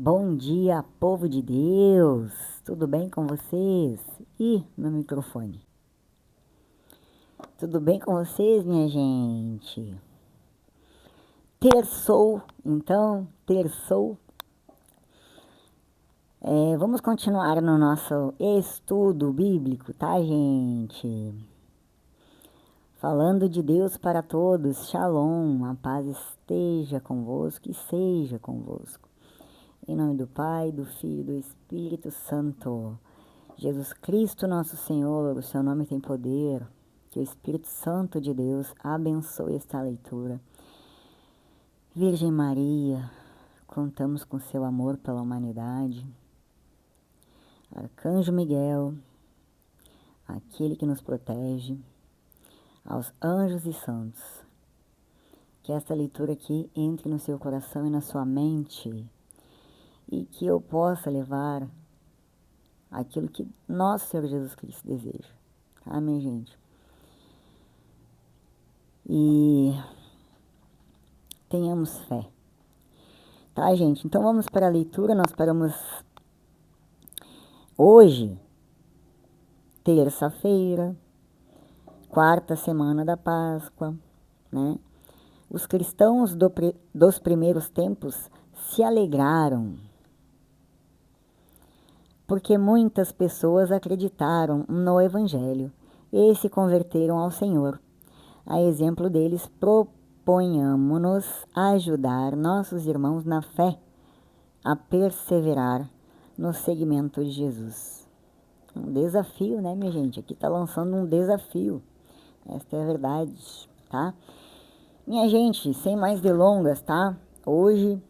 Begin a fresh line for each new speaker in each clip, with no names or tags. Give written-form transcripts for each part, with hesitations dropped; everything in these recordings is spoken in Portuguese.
Bom dia, povo de Deus! Tudo bem com vocês? Ih, meu microfone. Tudo bem com vocês, minha gente? Terçou, então, terçou. Vamos continuar no nosso estudo bíblico, tá, gente? Falando de Deus para todos, Shalom, a paz esteja convosco e seja convosco. Em nome do Pai, do Filho e do Espírito Santo. Jesus Cristo, nosso Senhor, o seu nome tem poder. Que o Espírito Santo de Deus abençoe esta leitura. Virgem Maria, contamos com seu amor pela humanidade. Arcanjo Miguel, aquele que nos protege. Aos anjos e santos. Que esta leitura aqui entre no seu coração e na sua mente. E que eu possa levar aquilo que nosso Senhor Jesus Cristo deseja. Tá, minha gente? E tenhamos fé. Tá, gente? Então vamos para a leitura. Nós paramos hoje, terça-feira, quarta semana da Páscoa, né? Os cristãos dos primeiros tempos se alegraram, porque muitas pessoas acreditaram no Evangelho e se converteram ao Senhor. A exemplo deles, proponhamo-nos a ajudar nossos irmãos na fé a perseverar no seguimento de Jesus. Um desafio, né, minha gente? Aqui está lançando um desafio. Esta é a verdade, tá? Minha gente, sem mais delongas, tá? Hoje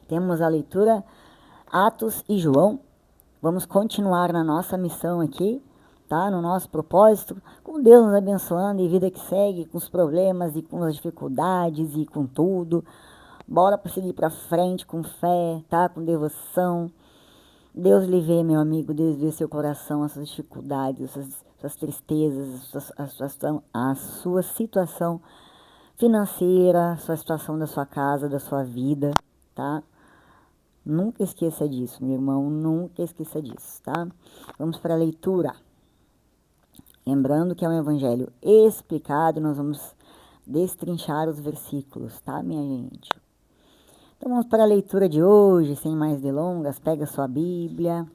temos a leitura Atos e João. Vamos continuar na nossa missão aqui, tá? No nosso propósito, com Deus nos abençoando e vida que segue, com os problemas e com as dificuldades e com tudo. Bora seguir para frente com fé, tá? Com devoção. Deus lhe vê, meu amigo, Deus vê seu coração, as suas dificuldades, suas tristezas, a sua situação financeira, a sua situação da sua casa, da sua vida, tá? Nunca esqueça disso, meu irmão, nunca esqueça disso, tá? Vamos para a leitura. Lembrando que é um evangelho explicado, nós vamos destrinchar os versículos, tá, minha gente? Então vamos para a leitura de hoje, sem mais delongas. Pega sua Bíblia.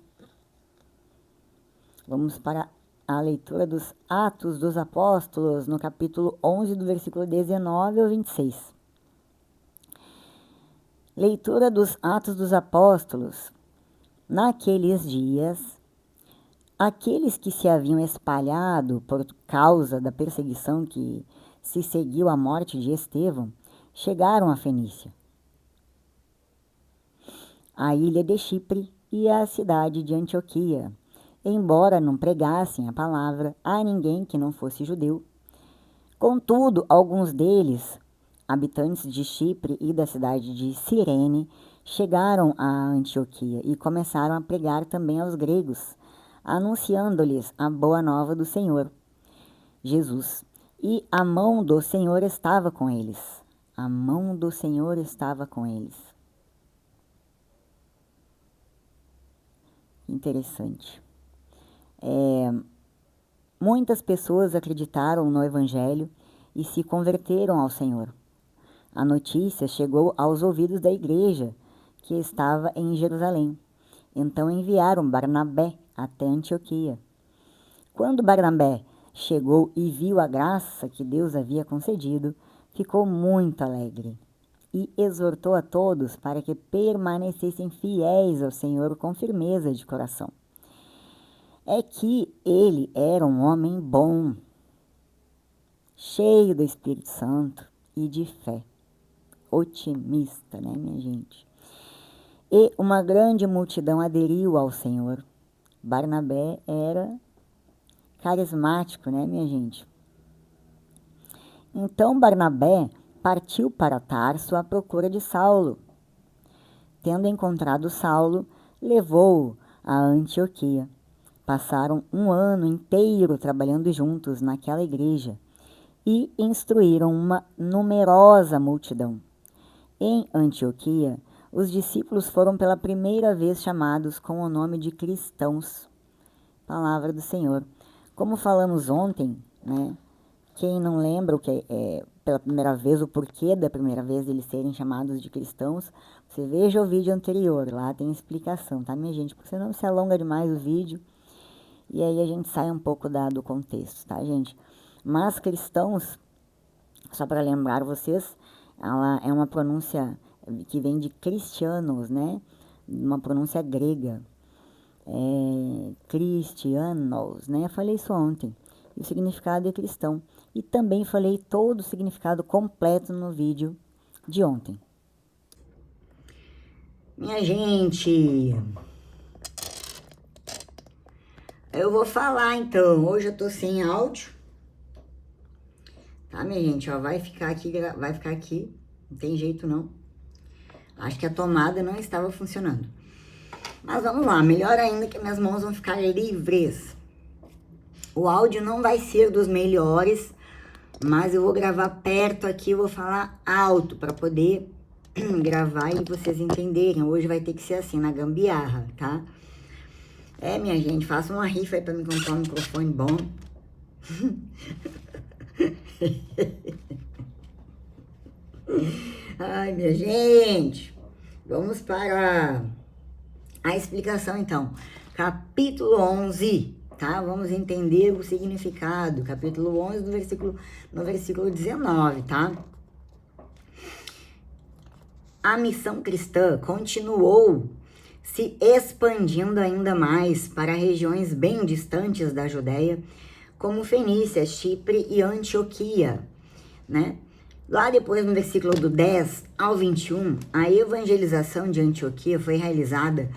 Vamos para a leitura dos Atos dos Apóstolos, no capítulo 11, do versículo 19 ao 26. Leitura dos Atos dos Apóstolos. Naqueles dias, aqueles que se haviam espalhado por causa da perseguição que se seguiu à morte de Estevão, chegaram a Fenícia, a ilha de Chipre e a cidade de Antioquia, embora não pregassem a palavra a ninguém que não fosse judeu. Contudo, alguns deles, habitantes de Chipre e da cidade de Cirene, chegaram a Antioquia e começaram a pregar também aos gregos, anunciando-lhes a boa nova do Senhor Jesus. E a mão do Senhor estava com eles. A mão do Senhor estava com eles. Interessante. Muitas pessoas acreditaram no Evangelho e se converteram ao Senhor. A notícia chegou aos ouvidos da igreja que estava em Jerusalém. Então enviaram Barnabé até Antioquia. Quando Barnabé chegou e viu a graça que Deus havia concedido, ficou muito alegre e exortou a todos para que permanecessem fiéis ao Senhor com firmeza de coração. É que ele era um homem bom, cheio do Espírito Santo e de fé, otimista, né, minha gente? E uma grande multidão aderiu ao Senhor. Barnabé era carismático, né, minha gente? Então Barnabé partiu para Tarso à procura de Saulo. Tendo encontrado Saulo, levou-o a Antioquia. Passaram um ano inteiro trabalhando juntos naquela igreja e instruíram uma numerosa multidão. Em Antioquia, os discípulos foram pela primeira vez chamados com o nome de cristãos. Palavra do Senhor. Como falamos ontem, né? Quem não lembra o que é pela primeira vez, o porquê da primeira vez eles serem chamados de cristãos, você veja o vídeo anterior, lá tem explicação, tá, minha gente? Porque senão se alonga demais o vídeo e aí a gente sai um pouco do contexto, tá, gente? Mas cristãos, só para lembrar vocês, ela é uma pronúncia que vem de cristianos, né? Uma pronúncia grega. Cristianos, né? Falei isso ontem. E o significado é cristão. E também falei todo o significado completo no vídeo de ontem. Minha gente, eu vou falar então. Hoje eu tô sem áudio. Tá, minha gente? Ó, vai ficar aqui. Não tem jeito não. Acho que a tomada não estava funcionando. Mas vamos lá, melhor ainda que minhas mãos vão ficar livres. O áudio não vai ser dos melhores, mas eu vou gravar perto aqui, vou falar alto para poder gravar e vocês entenderem. Hoje vai ter que ser assim, na gambiarra, tá? Minha gente, faça uma rifa aí para me comprar um microfone bom. Ai, minha gente, vamos para a explicação então. Capítulo 11, tá? Vamos entender o significado. Capítulo 11 no versículo 19, tá? A missão cristã continuou se expandindo ainda mais para regiões bem distantes da Judéia, como Fenícia, Chipre e Antioquia, né? Lá depois, no versículo do 10 ao 21, a evangelização de Antioquia foi realizada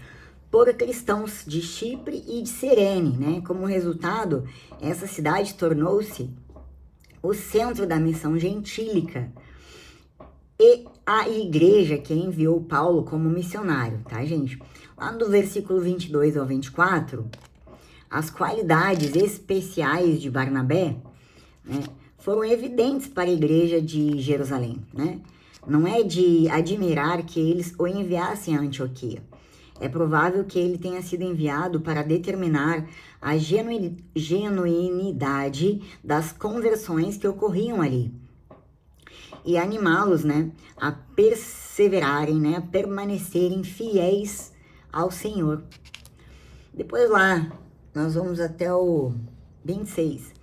por cristãos de Chipre e de Cirene, né? Como resultado, essa cidade tornou-se o centro da missão gentílica e a igreja que enviou Paulo como missionário, tá, gente? Lá no versículo 22 ao 24, as qualidades especiais de Barnabé, né, foram evidentes para a igreja de Jerusalém, né? Não é de admirar que eles o enviassem a Antioquia. É provável que ele tenha sido enviado para determinar a genuinidade das conversões que ocorriam ali e animá-los, né, a perseverarem, né, a permanecerem fiéis ao Senhor. Depois lá, nós vamos até o 26.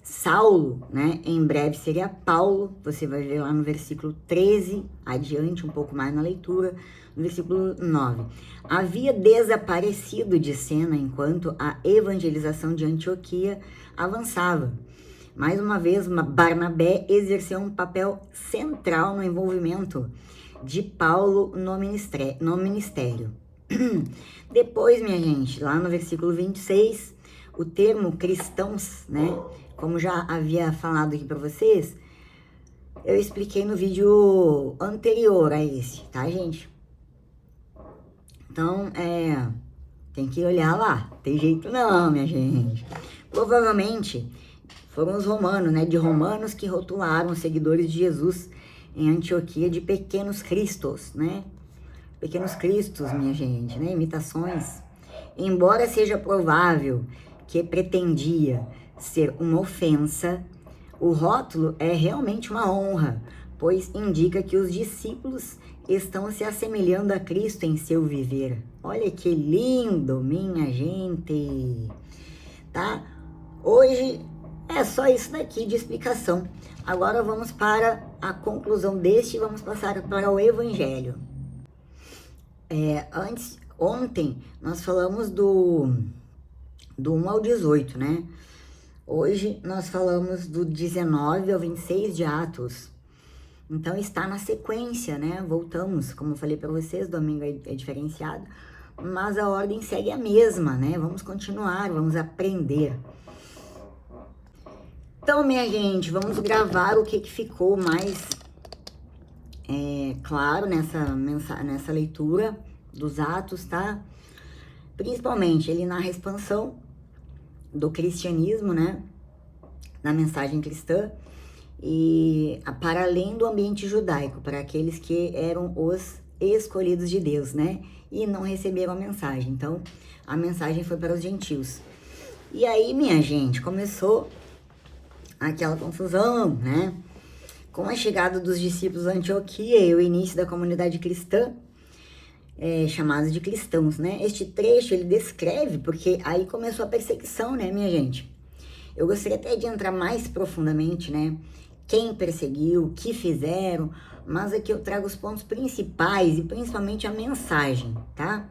Saulo, né, em breve seria Paulo, você vai ver lá no versículo 13, adiante um pouco mais na leitura, no versículo 9. Havia desaparecido de cena enquanto a evangelização de Antioquia avançava. Mais uma vez, Barnabé exerceu um papel central no envolvimento de Paulo no ministério. Depois, minha gente, lá no versículo 26, o termo cristãos, né, como já havia falado aqui para vocês, eu expliquei no vídeo anterior a esse, tá, gente? Então, tem que olhar lá, tem jeito não, minha gente. Provavelmente foram os romanos, né, de romanos que rotularam os seguidores de Jesus em Antioquia de pequenos cristos, né? Pequenos cristos, minha gente, né? Imitações. Embora seja provável que pretendia ser uma ofensa, o rótulo é realmente uma honra, pois indica que os discípulos estão se assemelhando a Cristo em seu viver. Olha que lindo, minha gente, tá? Hoje é só isso daqui de explicação. Agora vamos para a conclusão deste e vamos passar para o Evangelho. Ontem nós falamos do 1 ao 18, né? Hoje nós falamos do 19 ao 26 de Atos. Então está na sequência, né? Voltamos, como eu falei para vocês, domingo é diferenciado, mas a ordem segue a mesma, né? Vamos continuar, vamos aprender. Então, minha gente, vamos gravar o que ficou mais claro nessa leitura dos Atos, tá? Principalmente, ele narra a expansão do cristianismo, né? Na mensagem cristã e para além do ambiente judaico, para aqueles que eram os escolhidos de Deus, né? E não receberam a mensagem. Então, a mensagem foi para os gentios. E aí, minha gente, começou aquela confusão, né? Com a chegada dos discípulos a Antioquia e o início da comunidade cristã, chamados de cristãos, né? Este trecho ele descreve, porque aí começou a perseguição, né, minha gente? Eu gostaria até de entrar mais profundamente, né? Quem perseguiu, o que fizeram, mas aqui eu trago os pontos principais e principalmente a mensagem, tá?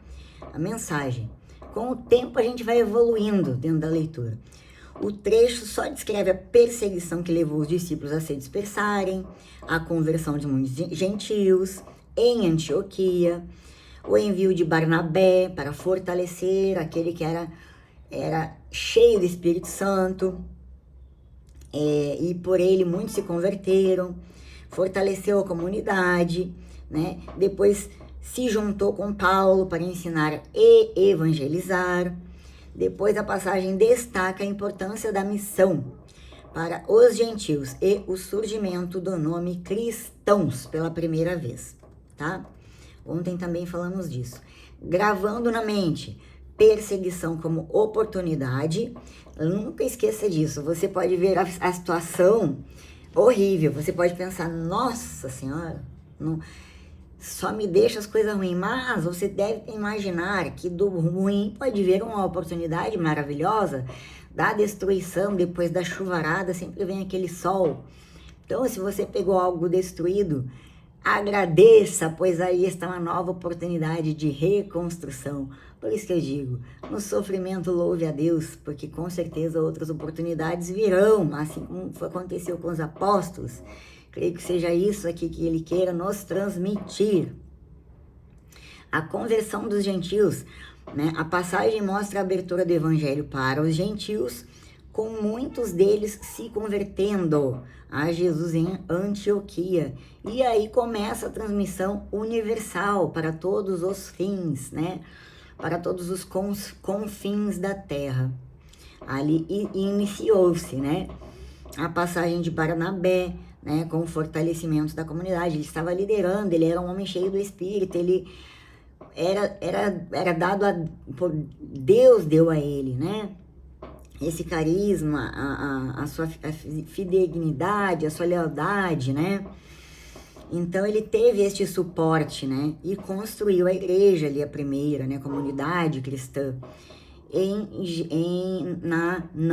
A mensagem. Com o tempo a gente vai evoluindo dentro da leitura. O trecho só descreve a perseguição que levou os discípulos a se dispersarem, a conversão de muitos gentios em Antioquia, o envio de Barnabé para fortalecer aquele que era cheio do Espírito Santo, e por ele muitos se converteram, fortaleceu a comunidade, né? Depois se juntou com Paulo para ensinar e evangelizar. Depois a passagem destaca a importância da missão para os gentios e o surgimento do nome cristãos pela primeira vez, tá? Ontem também falamos disso. Gravando na mente, perseguição como oportunidade. Nunca esqueça disso. Você pode ver a situação horrível. Você pode pensar, nossa senhora, não, só me deixa as coisas ruins. Mas você deve imaginar que do ruim pode vir uma oportunidade maravilhosa. Da destruição, depois da chuvarada, sempre vem aquele sol. Então, se você pegou algo destruído, agradeça, pois aí está uma nova oportunidade de reconstrução. Por isso que eu digo, no sofrimento louve a Deus, porque com certeza outras oportunidades virão, assim como aconteceu com os apóstolos. Creio que seja isso aqui que ele queira nos transmitir. A conversão dos gentios, né? A passagem mostra a abertura do evangelho para os gentios, com muitos deles se convertendo a Jesus em Antioquia. E aí começa a transmissão universal para todos os fins, né? Para todos os confins da terra. Ali iniciou-se, né? A passagem de Barnabé, né? Com o fortalecimento da comunidade. Ele estava liderando, ele era um homem cheio do Espírito, ele era dado por Deus deu a ele, né? Esse carisma, a sua fidelidade, a sua lealdade, né? Então ele teve este suporte, né? E construiu a igreja ali, a primeira, né? Comunidade cristã. Não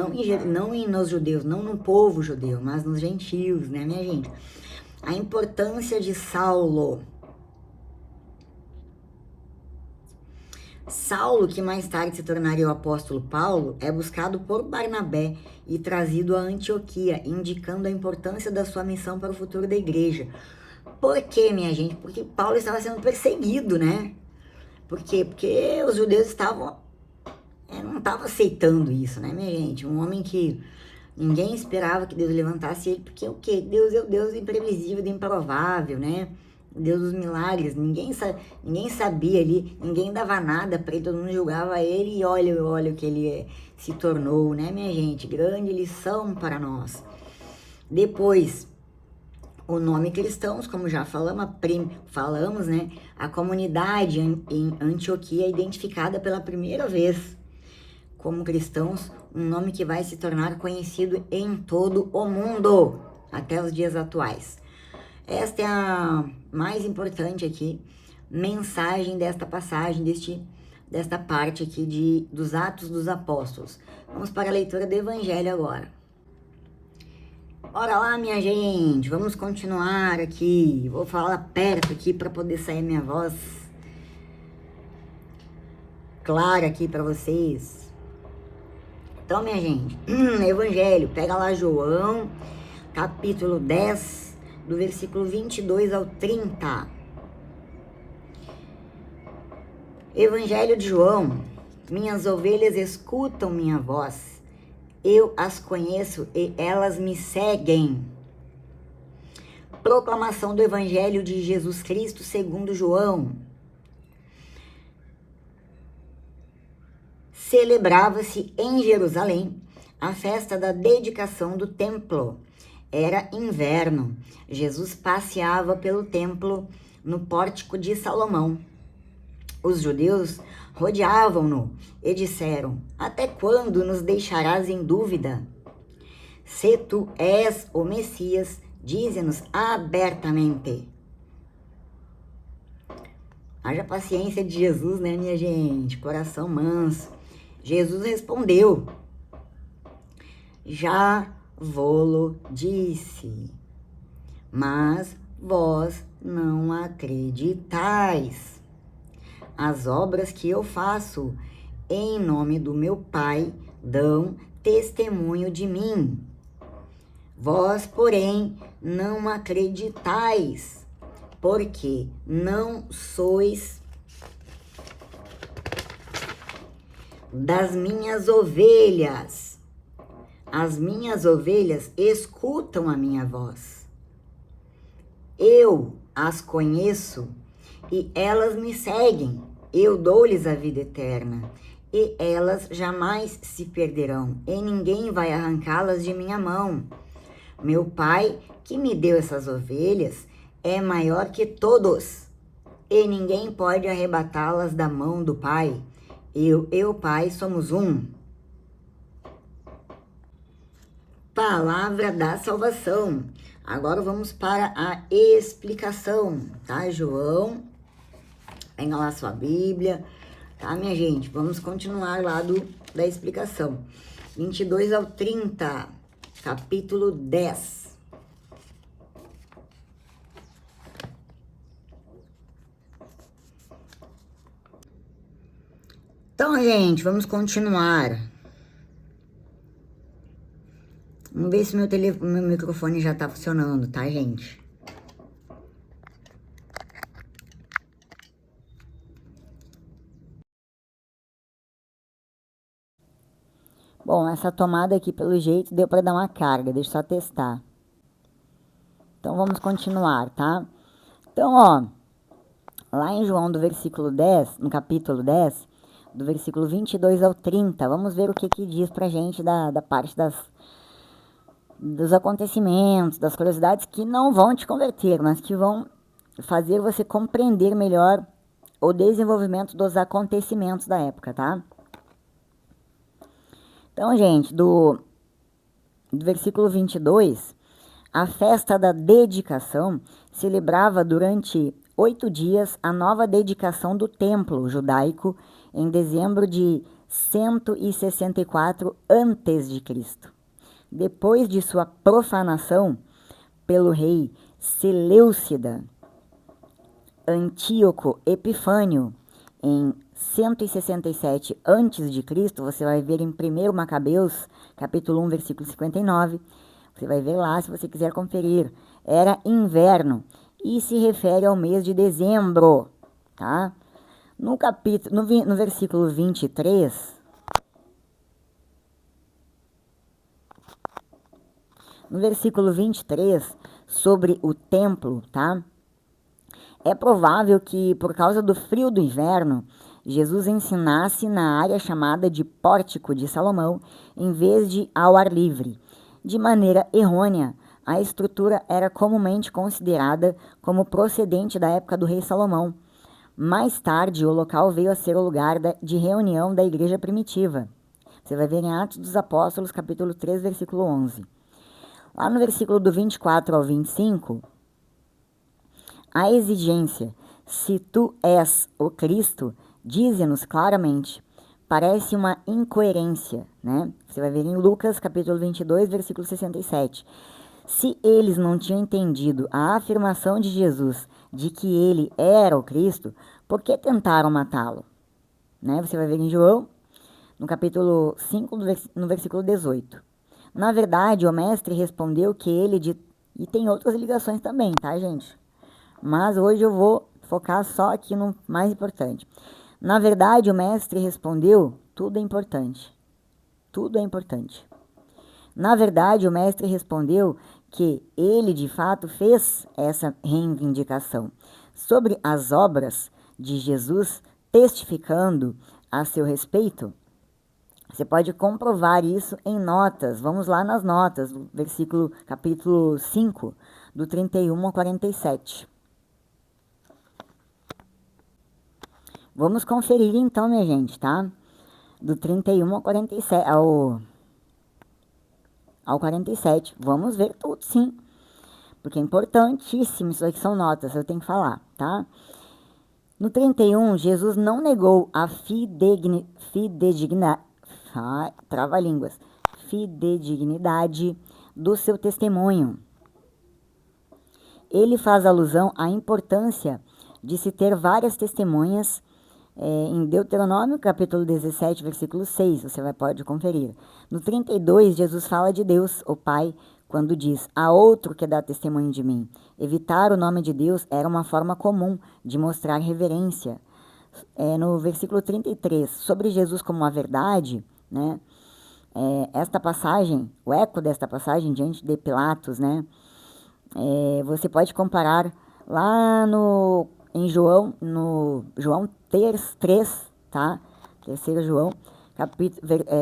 nos judeus, não no povo judeu, mas nos gentios, né, minha gente? A importância de Saulo. Saulo, que mais tarde se tornaria o apóstolo Paulo, é buscado por Barnabé e trazido a Antioquia, indicando a importância da sua missão para o futuro da igreja. Por quê, minha gente? Porque Paulo estava sendo perseguido, né? Por quê? Porque os judeus não estavam aceitando isso, né, minha gente? Um homem que ninguém esperava que Deus levantasse ele, porque o quê? Deus é o Deus imprevisível, do improvável, né? Deus dos milagres, ninguém sabia ali, ninguém dava nada para ele, todo mundo julgava ele e olha o que ele se tornou, né, minha gente? Grande lição para nós. Depois, o nome cristãos, como já falamos, né? A comunidade em Antioquia é identificada pela primeira vez como cristãos, um nome que vai se tornar conhecido em todo o mundo, até os dias atuais. Esta é a mais importante aqui, mensagem desta passagem, desta parte aqui dos Atos dos Apóstolos. Vamos para a leitura do Evangelho agora. Bora lá, minha gente, vamos continuar aqui. Vou falar perto aqui para poder sair minha voz clara aqui para vocês. Então, minha gente, Evangelho, pega lá João, capítulo 10, do versículo 22 ao 30. Evangelho de João. Minhas ovelhas escutam minha voz. Eu as conheço e elas me seguem. Proclamação do Evangelho de Jesus Cristo segundo João. Celebrava-se em Jerusalém a festa da dedicação do templo. Era inverno. Jesus passeava pelo templo no pórtico de Salomão. Os judeus rodeavam-no e disseram: até quando nos deixarás em dúvida? Se tu és o Messias, dize-nos abertamente. Haja paciência de Jesus, né, minha gente? Coração manso. Jesus respondeu: já vô-lo disse, mas vós não acreditais. As obras que eu faço em nome do meu Pai dão testemunho de mim. Vós, porém, não acreditais, porque não sois das minhas ovelhas. As minhas ovelhas escutam a minha voz. Eu as conheço e elas me seguem. Eu dou-lhes a vida eterna e elas jamais se perderão e ninguém vai arrancá-las de minha mão. Meu Pai, que me deu essas ovelhas, é maior que todos e ninguém pode arrebatá-las da mão do Pai. Eu e o Pai somos um. Palavra da salvação. Agora vamos para a explicação, tá, João? Pega lá sua Bíblia, tá, minha gente? Vamos continuar lá da explicação. 22 ao 30, capítulo 10. Então, gente, vamos continuar. Vamos ver se meu microfone já tá funcionando, tá, gente? Bom, essa tomada aqui, pelo jeito, deu para dar uma carga. Deixa eu só testar. Então, vamos continuar, tá? Então, ó, lá em João, do versículo 10, no capítulo 10, do versículo 22 ao 30, vamos ver o que diz pra gente da parte dos acontecimentos, das curiosidades que não vão te converter, mas que vão fazer você compreender melhor o desenvolvimento dos acontecimentos da época, tá? Então, gente, do versículo 22, a festa da dedicação celebrava durante 8 dias a nova dedicação do templo judaico em dezembro de 164 a.C. Depois de sua profanação pelo rei Seleucida Antíoco Epifânio em 167 a.C., você vai ver em 1 Macabeus, capítulo 1, versículo 59, você vai ver lá se você quiser conferir. Era inverno e se refere ao mês de dezembro, tá? No versículo 23, no versículo 23, sobre o templo, tá? É provável que, por causa do frio do inverno, Jesus ensinasse na área chamada de Pórtico de Salomão, em vez de ao ar livre. De maneira errônea, a estrutura era comumente considerada como procedente da época do rei Salomão. Mais tarde, o local veio a ser o lugar de reunião da igreja primitiva. Você vai ver em Atos dos Apóstolos, capítulo 3, versículo 11. Lá no versículo do 24 ao 25, a exigência, se tu és o Cristo, diz-nos claramente. Parece uma incoerência, né? Você vai ver em Lucas, capítulo 22, versículo 67. Se eles não tinham entendido a afirmação de Jesus de que ele era o Cristo, por que tentaram matá-lo? Né? Você vai ver em João, no capítulo 5, no versículo 18. Na verdade, o mestre respondeu que ele... E tem outras ligações também, tá, gente? Mas hoje eu vou focar só aqui no mais importante. Na verdade, o mestre respondeu, tudo é importante. Tudo é importante. Na verdade, o mestre respondeu que ele, de fato, fez essa reivindicação sobre as obras de Jesus, testificando a seu respeito. Você pode comprovar isso em notas. Vamos lá nas notas, do capítulo 5, do 31 ao 47. Vamos conferir então, minha gente, tá? Do 31 ao 47, ao 47. Vamos ver tudo, sim. Porque é importantíssimo, isso aqui são notas, eu tenho que falar, tá? No 31, Jesus não negou a fidedignidade do seu testemunho. Ele faz alusão à importância de se ter várias testemunhas em Deuteronômio, capítulo 17, versículo 6, você pode conferir. No 32, Jesus fala de Deus, o Pai, quando diz: há outro que dá testemunho de mim. Evitar o nome de Deus era uma forma comum de mostrar reverência. No versículo 33, sobre Jesus como a verdade, né? Esta passagem, o eco desta passagem diante de Pilatos, né? Você pode comparar lá em João, no João 3, tá? Terceiro João,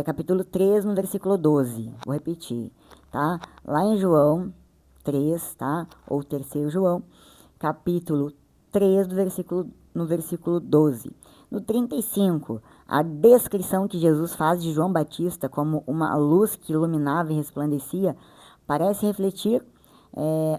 capítulo 3, no versículo 12. Vou repetir, tá? Lá em João 3, tá? Ou terceiro João, capítulo 3, no versículo 12. No 35, a descrição que Jesus faz de João Batista como uma luz que iluminava e resplandecia parece refletir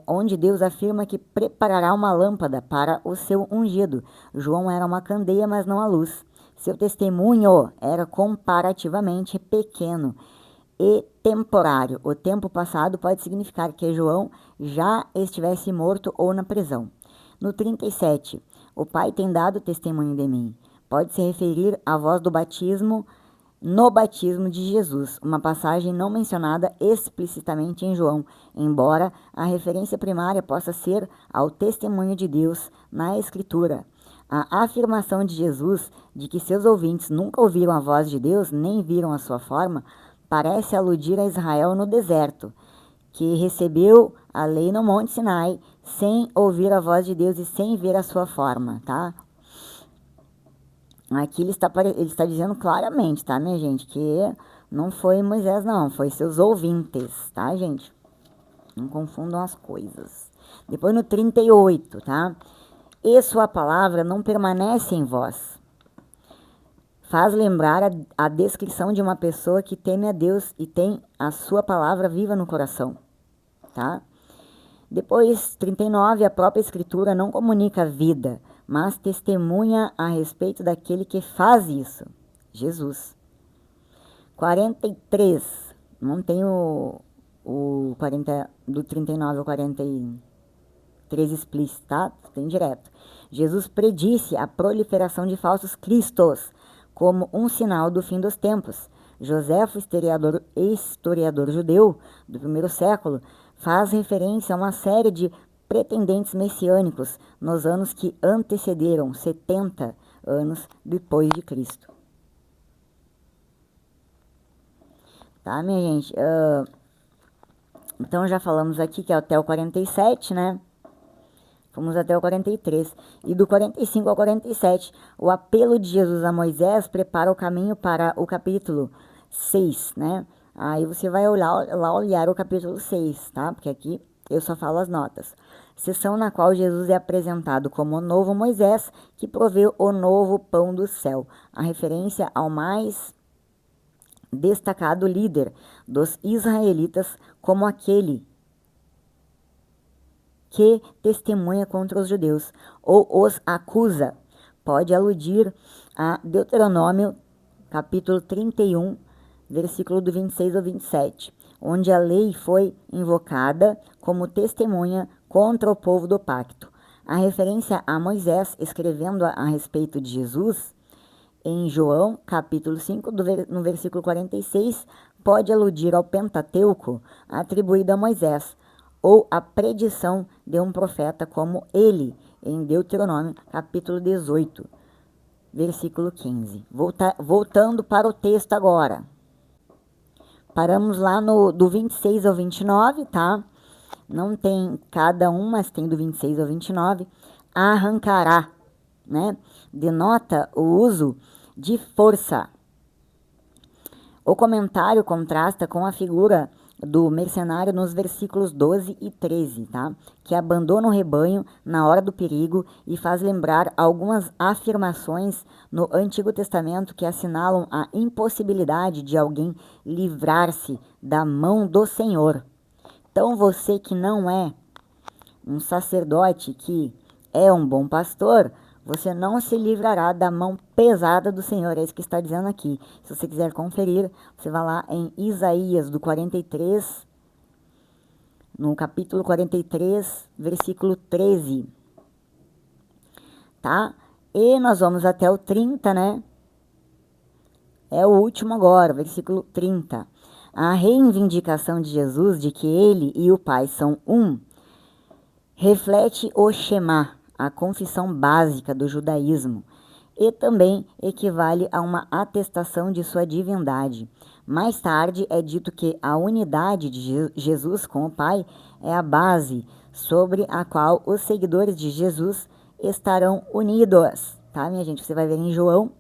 onde Deus afirma que preparará uma lâmpada para o seu ungido. João era uma candeia, mas não a luz. Seu testemunho era comparativamente pequeno e temporário. O tempo passado pode significar que João já estivesse morto ou na prisão. No 37, o Pai tem dado testemunho de mim. Pode se referir à voz do batismo no batismo de Jesus, uma passagem não mencionada explicitamente em João, embora a referência primária possa ser ao testemunho de Deus na Escritura. A afirmação de Jesus de que seus ouvintes nunca ouviram a voz de Deus nem viram a sua forma parece aludir a Israel no deserto, que recebeu a lei no Monte Sinai sem ouvir a voz de Deus e sem ver a sua forma, tá? Aqui ele está dizendo claramente, tá, minha gente, que não foi Moisés, não, foi seus ouvintes, tá, gente? Não confundam as coisas. Depois no 38, tá? E sua palavra não permanece em vós. Faz lembrar a descrição de uma pessoa que teme a Deus e tem a sua palavra viva no coração, tá? Depois, 39, a própria Escritura não comunica vida, mas testemunha a respeito daquele que faz isso, Jesus. 43, não tem o 40, do 39 ao 43 explícito, tá? Tem direto. Jesus predisse a proliferação de falsos cristos como um sinal do fim dos tempos. Joséfo, historiador judeu do primeiro século, faz referência a uma série de pretendentes messiânicos nos anos que antecederam 70 anos depois de Cristo. Tá, minha gente? Então já falamos aqui que é até o 47, né? Fomos até o 43. E do 45 ao 47, o apelo de Jesus a Moisés prepara o caminho para o capítulo 6, né? Aí você vai olhar o capítulo 6, tá? Porque aqui eu só falo as notas. Sessão na qual Jesus é apresentado como o novo Moisés, que proveu o novo pão do céu. A referência ao mais destacado líder dos israelitas como aquele que testemunha contra os judeus ou os acusa. Pode aludir a Deuteronômio, capítulo 31, versículo do 26 ao 27, onde a lei foi invocada como testemunha contra o povo do pacto. A referência a Moisés escrevendo a respeito de Jesus, em João, capítulo 5, no versículo 46, pode aludir ao Pentateuco atribuído a Moisés, ou a predição de um profeta como ele, em Deuteronômio, capítulo 18, versículo 15. Voltando para o texto agora. Paramos lá do 26 ao 29, tá? Não tem cada um, mas tem do 26 ao 29. Arrancará, né? Denota o uso de força. O comentário contrasta com a figura do mercenário nos versículos 12 e 13, tá? Que abandona o rebanho na hora do perigo e faz lembrar algumas afirmações no Antigo Testamento que assinalam a impossibilidade de alguém livrar-se da mão do Senhor. Então você que não é um sacerdote, que é um bom pastor, você não se livrará da mão pesada do Senhor. É isso que está dizendo aqui. Se você quiser conferir, você vai lá em Isaías do 43, no capítulo 43, versículo 13. Tá? E nós vamos até o 30, né? É o último agora, versículo 30. A reivindicação de Jesus de que ele e o Pai são um reflete o Shema, a confissão básica do judaísmo, e também equivale a uma atestação de sua divindade. Mais tarde é dito que a unidade de Jesus com o Pai é a base sobre a qual os seguidores de Jesus estarão unidos. Tá, minha gente? Você vai ver em João,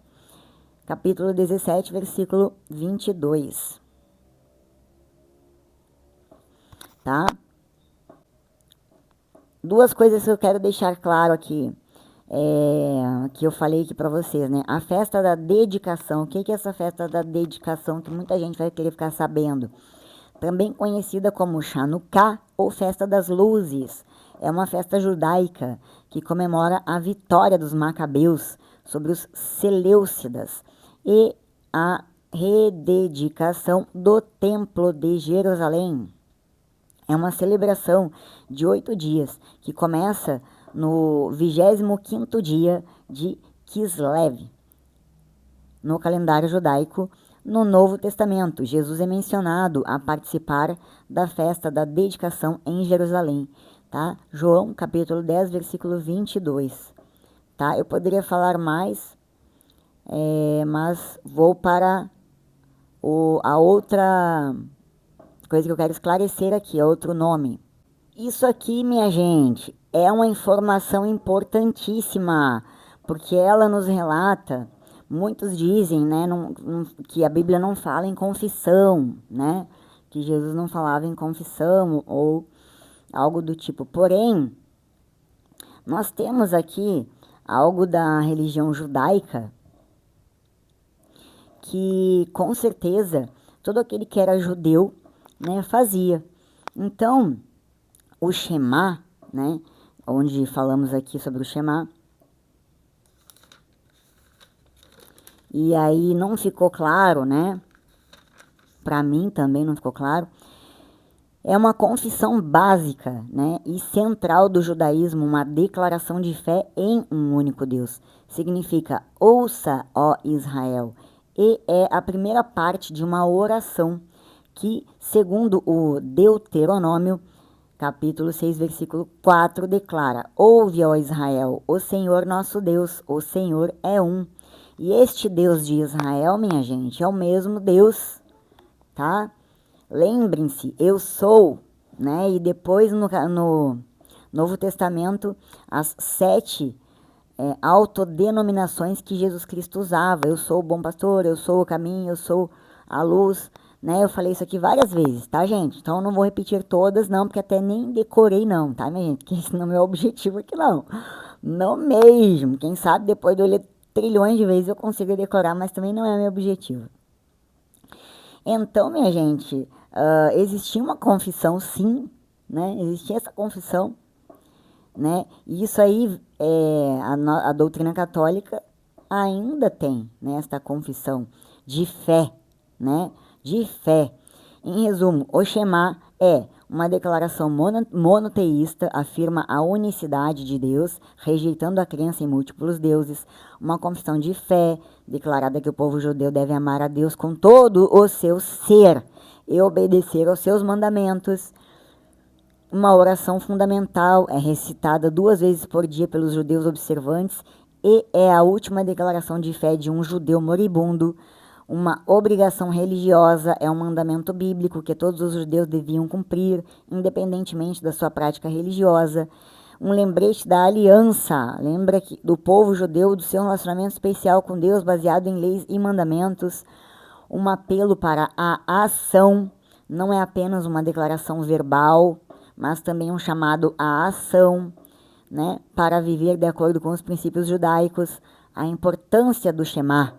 capítulo 17, versículo 22. Tá? Duas coisas que eu quero deixar claro aqui, que eu falei aqui para vocês, né? A festa da dedicação. O que é essa festa da dedicação que muita gente vai querer ficar sabendo? Também conhecida como Chanukah ou Festa das Luzes. É uma festa judaica que comemora a vitória dos macabeus sobre os seleucidas e a rededicação do Templo de Jerusalém. É uma celebração de 8 dias, que começa no 25º dia de Kislev, no calendário judaico. No Novo Testamento, Jesus é mencionado a participar da festa da dedicação em Jerusalém. Tá? João, capítulo 10, versículo 22. Tá? Eu poderia falar mais, mas vou para a outra coisa que eu quero esclarecer aqui, é outro nome. Isso aqui, minha gente, é uma informação importantíssima, porque ela nos relata, muitos dizem, né, que a Bíblia não fala em confissão, né, que Jesus não falava em confissão ou algo do tipo. Porém, nós temos aqui algo da religião judaica que, com certeza, todo aquele que era judeu, né, fazia. Então, o Shema, né, onde falamos aqui sobre o Shema, e aí não ficou claro, né, para mim também não ficou claro, é uma confissão básica, né, e central do judaísmo, uma declaração de fé em um único Deus. Significa, ouça, ó Israel, e é a primeira parte de uma oração que, segundo o Deuteronômio, capítulo 6, versículo 4, declara: ouve, ó Israel, o Senhor nosso Deus, o Senhor é um. E este Deus de Israel, minha gente, é o mesmo Deus, tá? Lembrem-se, eu sou, né? E depois no Novo Testamento, as 7 autodenominações que Jesus Cristo usava. Eu sou o bom pastor, eu sou o caminho, eu sou a luz, né? Eu falei isso aqui várias vezes, tá, gente? Então eu não vou repetir todas, não, porque até nem decorei, não, tá, minha gente? Que esse não é o meu objetivo aqui, não. Não mesmo. Quem sabe depois de eu ler trilhões de vezes eu consigo decorar, mas também não é o meu objetivo. Então, minha gente, existia uma confissão, sim, né? Existia essa confissão, né? E isso aí, a doutrina católica ainda tem, né, esta confissão de fé, né? De fé. Em resumo, o Shema é uma declaração monoteísta, afirma a unicidade de Deus, rejeitando a crença em múltiplos deuses. Uma confissão de fé, declarada que o povo judeu deve amar a Deus com todo o seu ser e obedecer aos seus mandamentos. Uma oração fundamental, é recitada 2 vezes por dia pelos judeus observantes e é a última declaração de fé de um judeu moribundo. Uma obrigação religiosa, é um mandamento bíblico que todos os judeus deviam cumprir, independentemente da sua prática religiosa. Um lembrete da aliança, lembra do povo judeu, do seu relacionamento especial com Deus, baseado em leis e mandamentos. Um apelo para a ação, não é apenas uma declaração verbal, mas também um chamado à ação, né, para viver de acordo com os princípios judaicos. A importância do Shema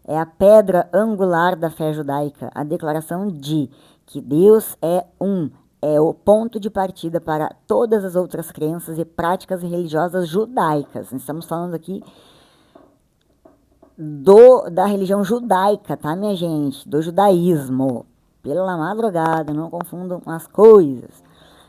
é a pedra angular da fé judaica, a declaração de que Deus é um, é o ponto de partida para todas as outras crenças e práticas religiosas judaicas. Estamos falando aqui da religião judaica, tá, minha gente? Do judaísmo. Pela madrugada, não confundam as coisas.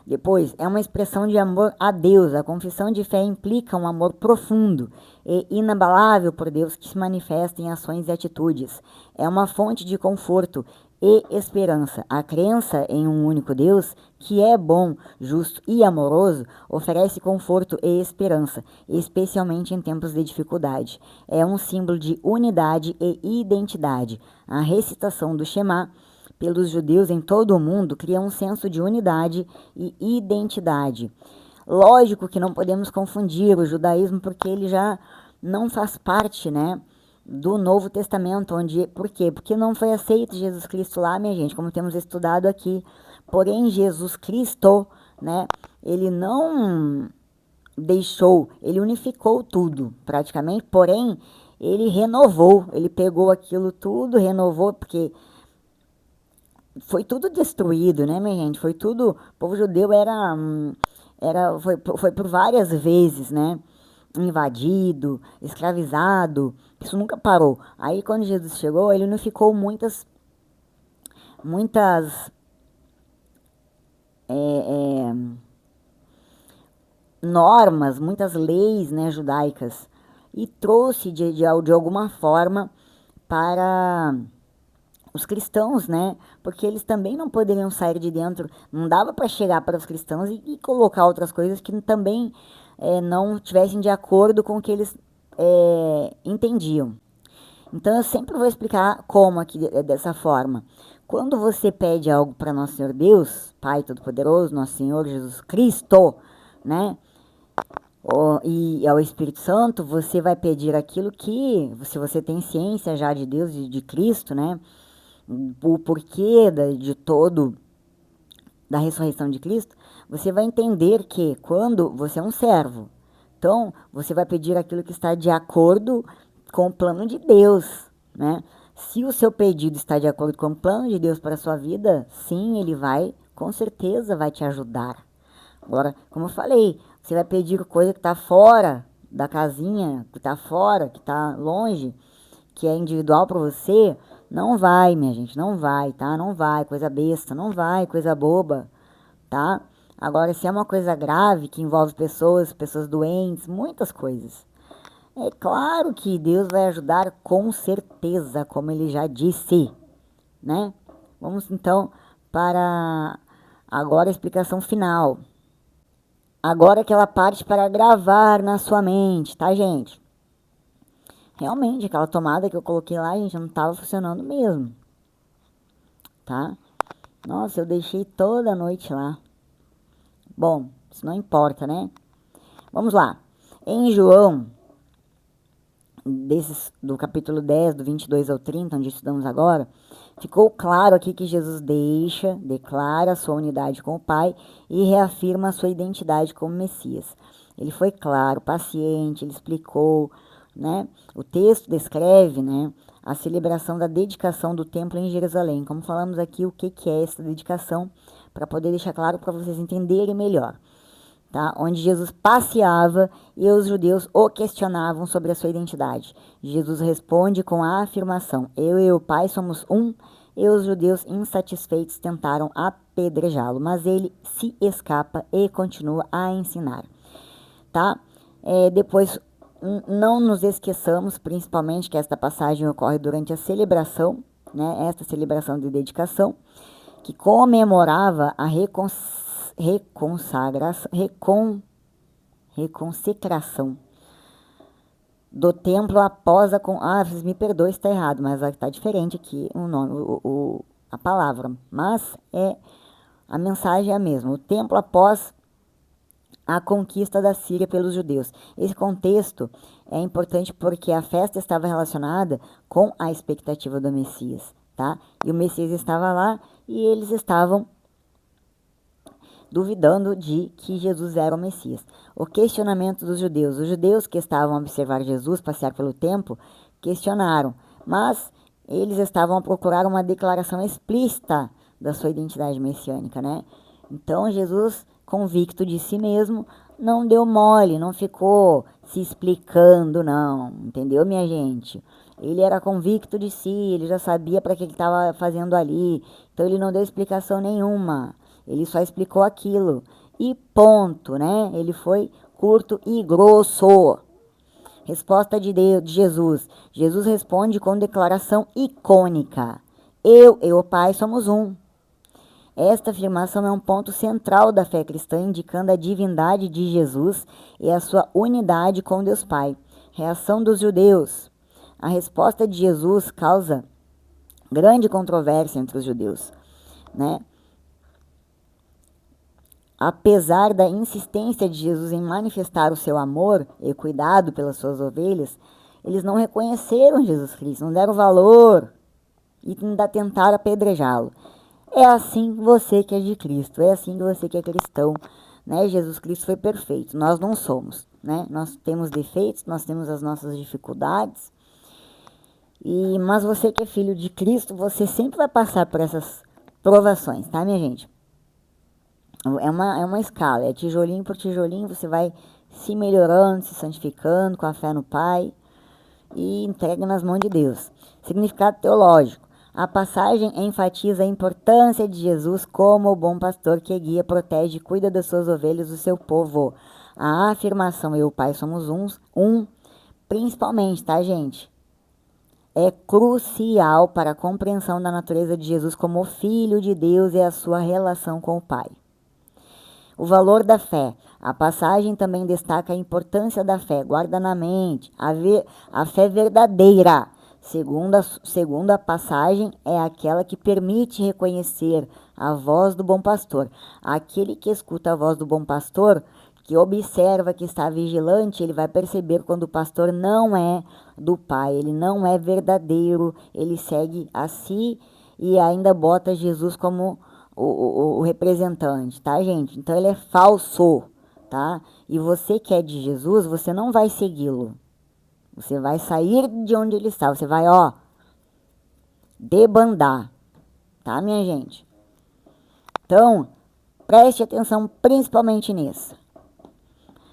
Depois, é uma expressão de amor a Deus. A confissão de fé implica um amor profundo e inabalável por Deus que se manifesta em ações e atitudes. É uma fonte de conforto e esperança. A crença em um único Deus, que é bom, justo e amoroso, oferece conforto e esperança, especialmente em tempos de dificuldade. É um símbolo de unidade e identidade. A recitação do Shema pelos judeus em todo o mundo cria um senso de unidade e identidade. Lógico que não podemos confundir o judaísmo porque ele já não faz parte, né, do Novo Testamento, por quê? Porque não foi aceito Jesus Cristo lá, minha gente, como temos estudado aqui. Porém, Jesus Cristo, né, ele não deixou, ele unificou tudo, praticamente, porém, ele renovou, ele pegou aquilo tudo, renovou, porque foi tudo destruído, né, minha gente? Foi tudo. O povo judeu foi por várias vezes, né? Invadido, escravizado. Isso nunca parou. Aí, quando Jesus chegou, ele unificou muitas normas, muitas leis, né, judaicas, e trouxe de alguma forma para os cristãos, né? Porque eles também não poderiam sair de dentro, não dava para chegar para os cristãos e colocar outras coisas que também não tivessem de acordo com o que eles entendiam. Então eu sempre vou explicar como aqui dessa forma. Quando você pede algo para nosso Senhor Deus, Pai Todo-Poderoso, nosso Senhor Jesus Cristo, né? E ao Espírito Santo, você vai pedir aquilo que, se você tem ciência já de Deus e de Cristo, né? O porquê da ressurreição de Cristo, você vai entender que quando você é um servo, então você vai pedir aquilo que está de acordo com o plano de Deus, né? Se o seu pedido está de acordo com o plano de Deus para a sua vida, sim, ele vai, com certeza, vai te ajudar. Agora, como eu falei, você vai pedir coisa que está fora da casinha, que está fora, que está longe, que é individual para você, não vai, minha gente, não vai, tá? Não vai, coisa besta, não vai, coisa boba, tá? Agora, se é uma coisa grave, que envolve pessoas doentes, muitas coisas, é claro que Deus vai ajudar com certeza, como ele já disse, né? Vamos então para agora a explicação final. Agora aquela parte para gravar na sua mente, tá, gente? Realmente, aquela tomada que eu coloquei lá, gente, não estava funcionando mesmo, tá? Nossa, eu deixei toda a noite lá. Bom, isso não importa, né? Vamos lá. Em João, do capítulo 10, do 22 ao 30, onde estudamos agora, ficou claro aqui que Jesus declara a sua unidade com o Pai e reafirma a sua identidade como Messias. Ele foi claro, paciente, ele explicou, né? O texto descreve, né, a celebração da dedicação do templo em Jerusalém. Como falamos aqui, o que é essa dedicação, para poder deixar claro para vocês entenderem melhor. Tá? Onde Jesus passeava e os judeus o questionavam sobre a sua identidade. Jesus responde com a afirmação: eu e o Pai somos um, e os judeus insatisfeitos tentaram apedrejá-lo, mas ele se escapa e continua a ensinar. Tá? Depois, não nos esqueçamos, principalmente, que esta passagem ocorre durante a celebração, né? Esta celebração de dedicação, que comemorava a reconsecração do templo após vocês me perdoem se está errado, mas está diferente aqui o nome, a palavra, mas a mensagem é a mesma. O templo após a conquista da Síria pelos judeus. Esse contexto é importante porque a festa estava relacionada com a expectativa do Messias, tá? E o Messias estava lá e eles estavam duvidando de que Jesus era o Messias. O questionamento dos judeus. Os judeus que estavam a observar Jesus passear pelo templo questionaram, mas eles estavam a procurar uma declaração explícita da sua identidade messiânica, né? Então Jesus, convicto de si mesmo, não deu mole, não ficou se explicando, não, entendeu, minha gente? Ele era convicto de si, ele já sabia para que ele estava fazendo ali, então ele não deu explicação nenhuma, ele só explicou aquilo e ponto, né? Ele foi curto e grosso. Resposta de Deus, de Jesus. Jesus responde com declaração icônica: Eu e o Pai somos um. Esta afirmação é um ponto central da fé cristã, indicando a divindade de Jesus e a sua unidade com Deus Pai. Reação dos judeus. A resposta de Jesus causa grande controvérsia entre os judeus, né? Apesar da insistência de Jesus em manifestar o seu amor e cuidado pelas suas ovelhas, eles não reconheceram Jesus Cristo, não deram valor e ainda tentaram apedrejá-lo. É assim você que é de Cristo, é assim que você que é cristão, né? Jesus Cristo foi perfeito, nós não somos, né? Nós temos defeitos, nós temos as nossas dificuldades, mas você que é filho de Cristo, você sempre vai passar por essas provações, tá, minha gente? É uma escala, é tijolinho por tijolinho, você vai se melhorando, se santificando com a fé no Pai e entrega nas mãos de Deus. Significado teológico. A passagem enfatiza a importância de Jesus como o bom pastor que guia, protege e cuida das suas ovelhas, do seu povo. A afirmação eu e o Pai somos principalmente, tá, gente? É crucial para a compreensão da natureza de Jesus como Filho de Deus e a sua relação com o Pai. O valor da fé. A passagem também destaca a importância da fé. Guarda na mente. A fé verdadeira, segundo a passagem, é aquela que permite reconhecer a voz do bom pastor. Aquele que escuta a voz do bom pastor, que observa, que está vigilante, ele vai perceber quando o pastor não é do Pai, ele não é verdadeiro, ele segue a si e ainda bota Jesus como o representante, tá, gente? Então ele é falso, tá? E você que é de Jesus, você não vai segui-lo. Você vai sair de onde ele está. Você vai, ó, debandar, tá, minha gente? Então, preste atenção principalmente nisso.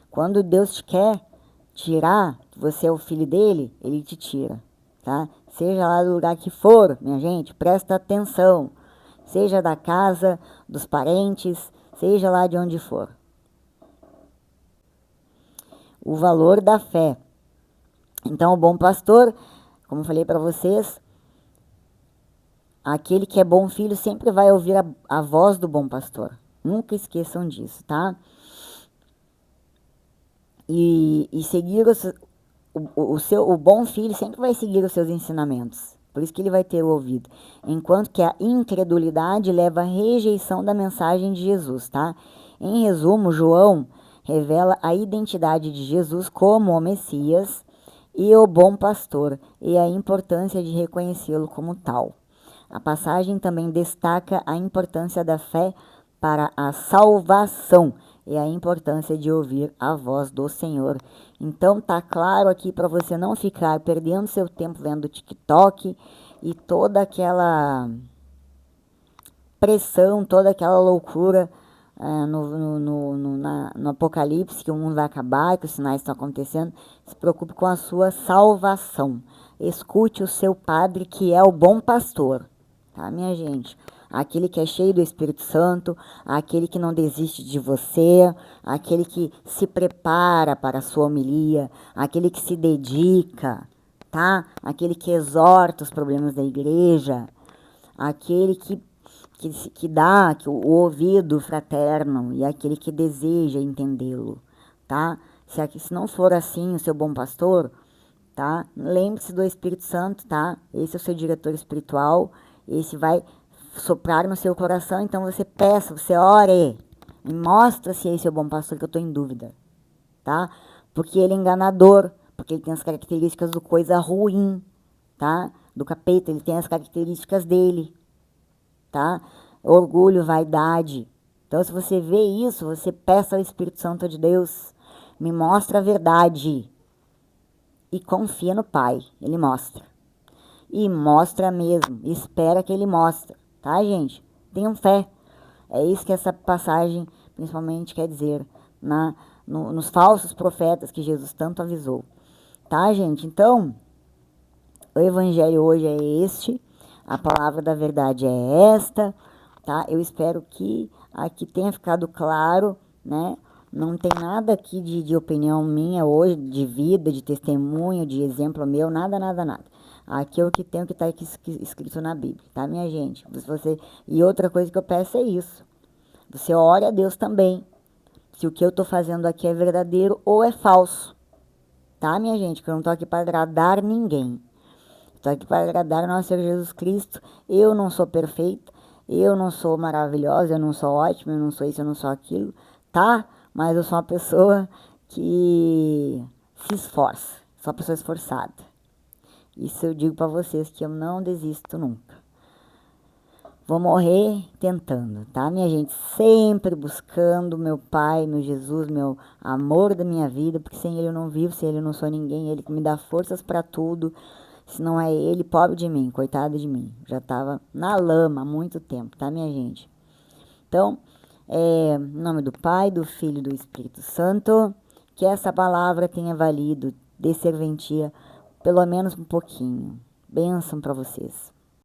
Quando Deus te quer tirar, você é o filho dele, ele te tira, tá? Seja lá do lugar que for, minha gente, presta atenção. Seja da casa, dos parentes, seja lá de onde for. O valor da fé. Então, o bom pastor, como eu falei para vocês, aquele que é bom filho sempre vai ouvir a voz do bom pastor. Nunca esqueçam disso, tá? E seguir o bom filho sempre vai seguir os seus ensinamentos. Por isso que ele vai ter o ouvido. Enquanto que a incredulidade leva à rejeição da mensagem de Jesus, tá? Em resumo, João revela a identidade de Jesus como o Messias e o bom pastor e a importância de reconhecê-lo como tal. A passagem também destaca a importância da fé para a salvação e a importância de ouvir a voz do Senhor. Então tá claro aqui para você não ficar perdendo seu tempo vendo TikTok e toda aquela pressão, toda aquela loucura no Apocalipse, que o mundo vai acabar, que os sinais estão acontecendo. Se preocupe com a sua salvação. Escute o seu padre, que é o bom pastor, tá, minha gente? Aquele que é cheio do Espírito Santo, aquele que não desiste de você, aquele que se prepara para a sua homilia, aquele que se dedica, tá? Aquele que exorta os problemas da igreja, aquele que dá o ouvido fraterno e aquele que deseja entendê-lo, tá? Se não for assim o seu bom pastor, tá? Lembre-se do Espírito Santo, tá? Esse é o seu diretor espiritual, esse vai soprar no seu coração, então você peça, você ore, e mostra se esse é o bom pastor, que eu estou em dúvida, tá? Porque ele é enganador, porque ele tem as características do coisa ruim, tá? Do capeta, ele tem as características dele, tá? orgulho, vaidade. Então, se você vê isso, você peça ao Espírito Santo de Deus, me mostra a verdade. E confia no Pai, Ele mostra. E mostra mesmo, espera que Ele mostre, tá, gente? Tenham fé. É isso que essa passagem principalmente quer dizer nos falsos profetas que Jesus tanto avisou. Tá, gente? Então, o evangelho hoje é este, a palavra da verdade é esta, tá? Eu espero que aqui tenha ficado claro, né? Não tem nada aqui de opinião minha hoje, de vida, de testemunho, de exemplo meu, nada, nada, nada. Aqui é o que tem, o que está escrito na Bíblia, tá, minha gente? E outra coisa que eu peço é isso. Você ore a Deus também. Se o que eu estou fazendo aqui é verdadeiro ou é falso. Tá, minha gente? Que eu não estou aqui para agradar ninguém. Estou aqui para agradar o nosso Senhor Jesus Cristo. Eu não sou perfeita. Eu não sou maravilhosa. Eu não sou ótima. Eu não sou isso. Eu não sou aquilo. Tá? Mas eu sou uma pessoa que se esforça. Sou uma pessoa esforçada. Isso eu digo para vocês que eu não desisto nunca. Vou morrer tentando, tá, minha gente? Sempre buscando meu Pai, meu Jesus, meu amor da minha vida, porque sem Ele eu não vivo, sem Ele eu não sou ninguém, Ele que me dá forças para tudo. Se não é Ele, pobre de mim, coitado de mim. Já estava na lama há muito tempo, tá, minha gente? Então, em nome do Pai, do Filho e do Espírito Santo, que essa palavra tenha valido de serventia pelo menos um pouquinho. Bênção para vocês.